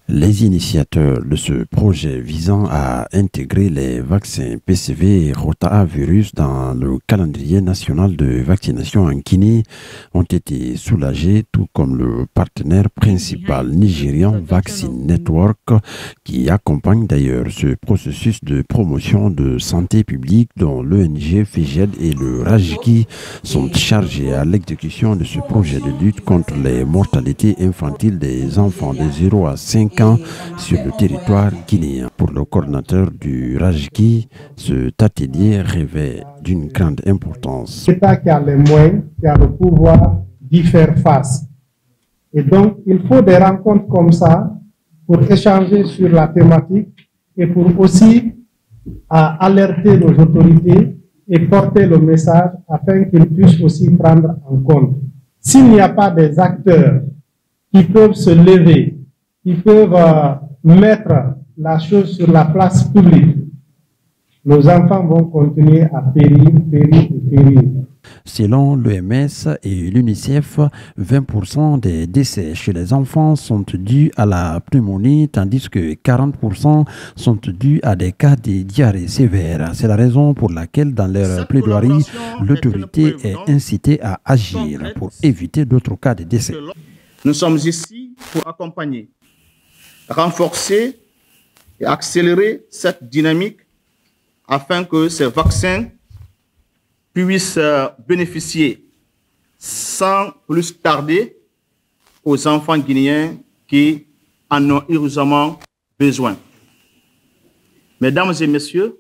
Les initiateurs de ce projet visant à intégrer les vaccins PCV et rotavirus dans le calendrier national de vaccination en Guinée ont été soulagés, tout comme le partenaire principal nigérian Vaccine Network, qui accompagne d'ailleurs ce processus de promotion de santé publique dont l'ONG FIGED et le RAJIKI sont chargés à l'exécution de ce projet de lutte contre les mortalités infantiles des enfants de 0 à 5 ans sur le territoire guinéen. Pour le coordinateur du RAJIKI, cet atelier revêt d'une grande importance. L'État qui a les moyens, qui a le pouvoir d'y faire face. Et donc, il faut des rencontres comme ça pour échanger sur la thématique et pour aussi alerter nos autorités et porter le message afin qu'ils puissent aussi prendre en compte. S'il n'y a pas des acteurs qui peuvent se lever, qui peuvent mettre la chose sur la place publique, nos enfants vont continuer à périr, périr et périr. Selon l'OMS et l'UNICEF, 20% des décès chez les enfants sont dus à la pneumonie, tandis que 40% sont dus à des cas de diarrhée sévère. C'est la raison pour laquelle, dans leur plaidoirie, l'autorité est incitée à agir pour éviter d'autres cas de décès. Nous sommes ici pour accompagner, renforcer et accélérer cette dynamique afin que ces vaccins puissent bénéficier sans plus tarder aux enfants guinéens qui en ont urgemment besoin. Mesdames et messieurs,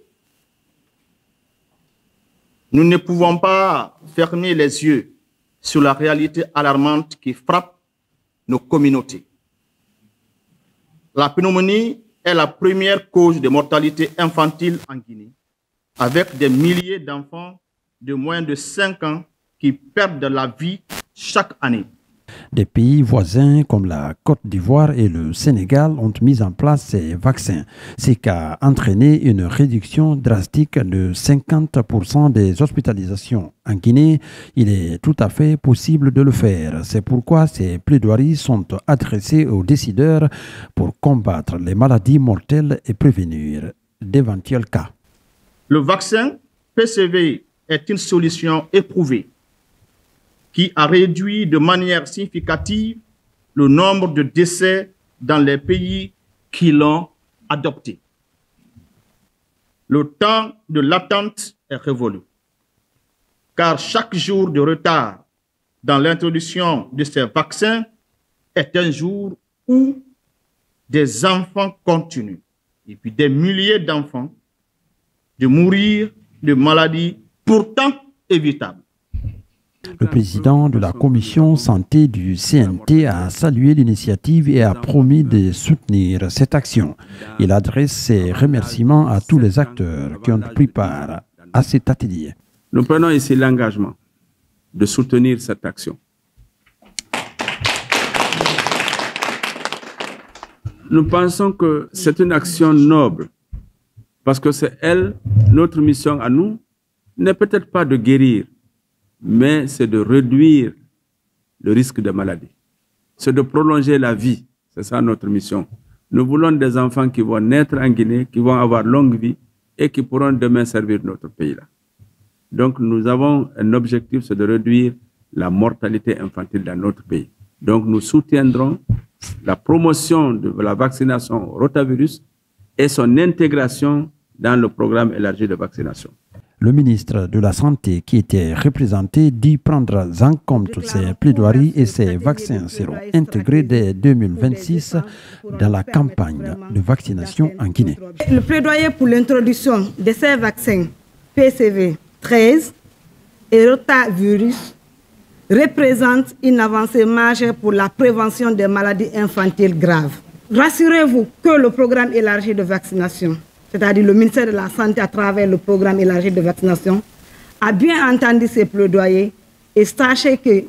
nous ne pouvons pas fermer les yeux sur la réalité alarmante qui frappe nos communautés. La pneumonie est la première cause de mortalité infantile en Guinée, avec des milliers d'enfants de moins de 5 ans qui perdent la vie chaque année. Des pays voisins comme la Côte d'Ivoire et le Sénégal ont mis en place ces vaccins, ce qui a entraîné une réduction drastique de 50% des hospitalisations. En Guinée, il est tout à fait possible de le faire. C'est pourquoi ces plaidoiries sont adressées aux décideurs pour combattre les maladies mortelles et prévenir d'éventuels cas. Le vaccin PCV est une solution éprouvée qui a réduit de manière significative le nombre de décès dans les pays qui l'ont adopté. Le temps de l'attente est révolu, car chaque jour de retard dans l'introduction de ces vaccins est un jour où des enfants continuent, et puis des milliers d'enfants, de mourir de maladies pourtant évitables. Le président de la commission santé du CNT a salué l'initiative et a promis de soutenir cette action. Il adresse ses remerciements à tous les acteurs qui ont pris part à cet atelier. Nous prenons ici l'engagement de soutenir cette action. Nous pensons que c'est une action noble parce que c'est elle, notre mission à nous, n'est peut-être pas de guérir, mais c'est de réduire le risque de maladie. C'est de prolonger la vie. C'est ça notre mission. Nous voulons des enfants qui vont naître en Guinée, qui vont avoir longue vie et qui pourront demain servir notre pays-là. Donc nous avons un objectif, c'est de réduire la mortalité infantile dans notre pays. Donc nous soutiendrons la promotion de la vaccination au rotavirus et son intégration dans le programme élargi de vaccination. Le ministre de la Santé, qui était représenté, dit prendre en compte ces plaidoiries et ces vaccins seront intégrés dès 2026 dans la campagne de vaccination en Guinée. Le plaidoyer pour l'introduction de ces vaccins PCV 13 et rotavirus représente une avancée majeure pour la prévention des maladies infantiles graves. Rassurez-vous que le programme élargi de vaccination, c'est-à-dire le ministère de la Santé à travers le programme élargi de vaccination, a bien entendu ces plaidoyers et sachez que,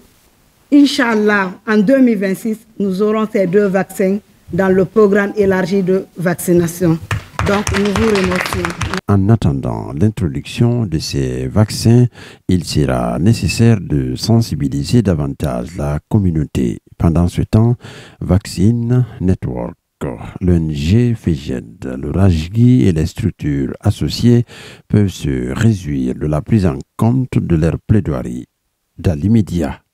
Inch'Allah, en 2026, nous aurons ces 2 vaccins dans le programme élargi de vaccination. Donc, nous vous remercions. En attendant l'introduction de ces vaccins, il sera nécessaire de sensibiliser davantage la communauté. Pendant ce temps, Vaccine Network l'ONG FEGED, le RAJGI et les structures associées peuvent se réjouir de la prise en compte de leur plaidoirie dans l'immédiat.